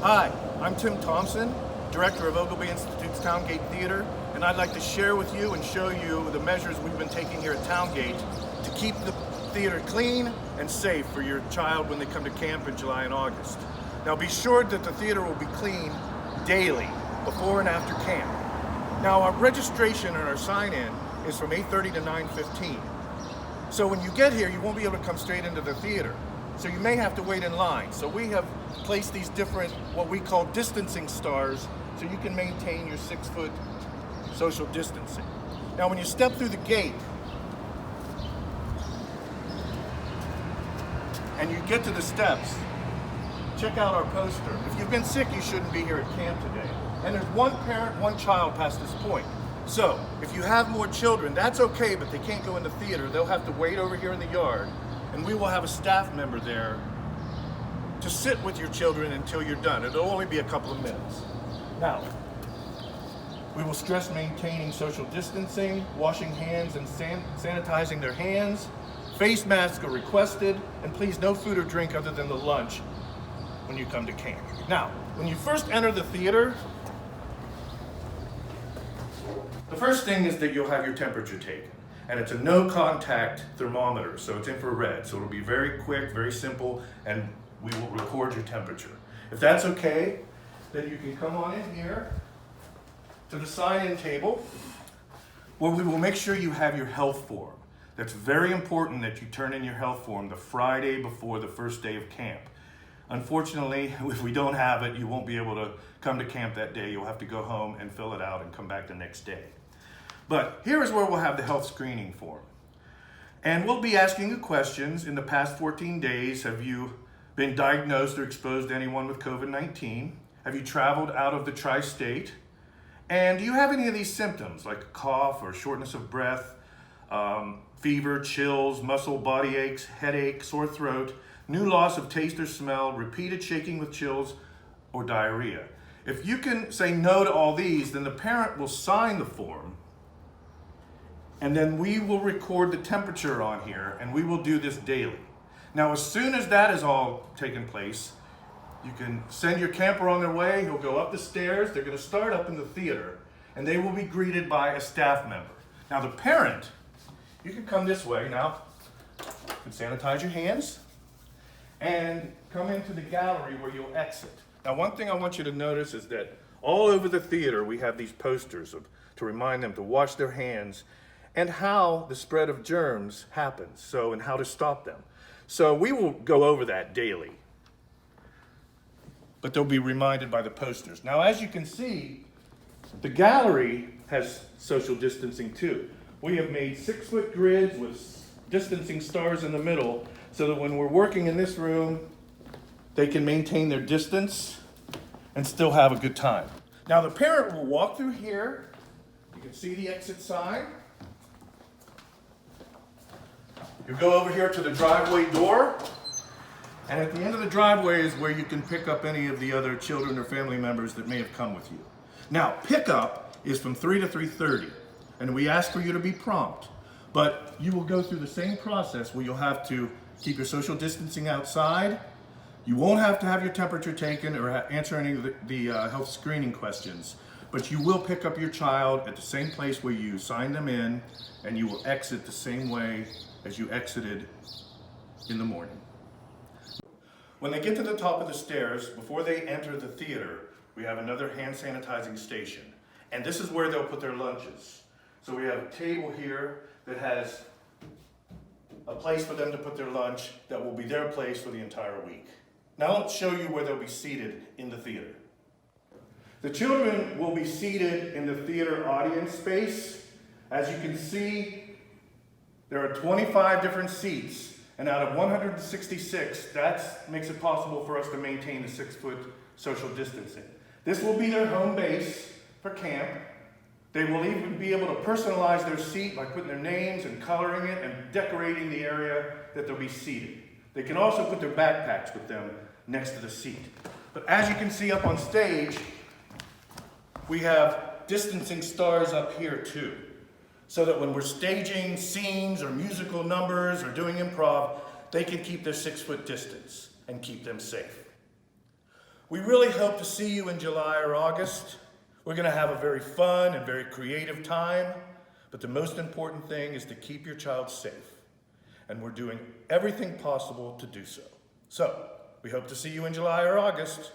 Hi, I'm Tim Thompson, Director of Oglebay Institute's Towngate Theater, and I'd like to share with you and show you the measures we've been taking here at Towngate to keep the theater clean and safe for your child when they come to camp in July and August. Now be sure that the theater will be clean daily, before and after camp. Now our registration and our sign-in is from 8:30 to 9:15. So when you get here, you won't be able to come straight into the theater. So you may have to wait in line. So we have placed these different, what we call distancing stars, so you can maintain your 6-foot social distancing. Now when you step through the gate, and you get to the steps, check out our poster. If you've been sick, you shouldn't be here at camp today. And there's one parent, one child past this point. So if you have more children, that's okay, but they can't go in the theater. They'll have to wait over here in the yard, and we will have a staff member there to sit with your children until you're done. It'll only be a couple of minutes. Now, we will stress maintaining social distancing, washing hands and sanitizing their hands. Face masks are requested, and please no food or drink other than the lunch when you come to camp. Now, when you first enter the theater, the first thing is that you'll have your temperature taken. And it's a no-contact thermometer, so it's infrared. So it'll be very quick, very simple, and we will record your temperature. If that's okay, then you can come on in here to the sign-in table, where we will make sure you have your health form. That's very important that you turn in your health form the Friday before the first day of camp. Unfortunately, if we don't have it, you won't be able to come to camp that day. You'll have to go home and fill it out and come back the next day. But here is where we'll have the health screening form. And we'll be asking you questions. In the past 14 days, have you been diagnosed or exposed to anyone with COVID-19? Have you traveled out of the tri-state? And do you have any of these symptoms, like a cough or shortness of breath, fever, chills, muscle, body aches, headache, sore throat, new loss of taste or smell, repeated shaking with chills, or diarrhea? If you can say no to all these, then the parent will sign the form, and then we will record the temperature on here, and we will do this daily. Now, as soon as that is all taken place, you can send your camper on their way. He'll go up the stairs. They're going to start up in the theater, and they will be greeted by a staff member. Now, the parent, you can come this way now. You can sanitize your hands and come into the gallery where you'll exit. Now, one thing I want you to notice is that all over the theater, we have these posters to remind them to wash their hands and how the spread of germs happens, and how to stop them. So we will go over that daily, but they'll be reminded by the posters. Now, as you can see, the gallery has social distancing too. We have made 6-foot grids with distancing stars in the middle, so that when we're working in this room, they can maintain their distance and still have a good time. Now, the parent will walk through here. You can see the exit sign. You go over here to the driveway door, and at the end of the driveway is where you can pick up any of the other children or family members that may have come with you. Now, pickup is from 3 to 3:30, and we ask for you to be prompt, but you will go through the same process where you'll have to keep your social distancing outside. You won't have to have your temperature taken or answer any of the health screening questions, but you will pick up your child at the same place where you signed them in, and you will exit the same way as you exited in the morning. When they get to the top of the stairs, before they enter the theater, we have another hand sanitizing station. And this is where they'll put their lunches. So we have a table here that has a place for them to put their lunch that will be their place for the entire week. Now let's show you where they'll be seated in the theater. The children will be seated in the theater audience space. As you can see, there are 25 different seats, and out of 166, that makes it possible for us to maintain the 6-foot social distancing. This will be their home base for camp. They will even be able to personalize their seat by putting their names and coloring it and decorating the area that they'll be seated. They can also put their backpacks with them next to the seat. But as you can see up on stage, we have distancing stars up here too, so that when we're staging scenes or musical numbers or doing improv, they can keep their 6-foot distance and keep them safe. We really hope to see you in July or August. We're going to have a very fun and very creative time, but the most important thing is to keep your child safe, and we're doing everything possible to do so. So, we hope to see you in July or August.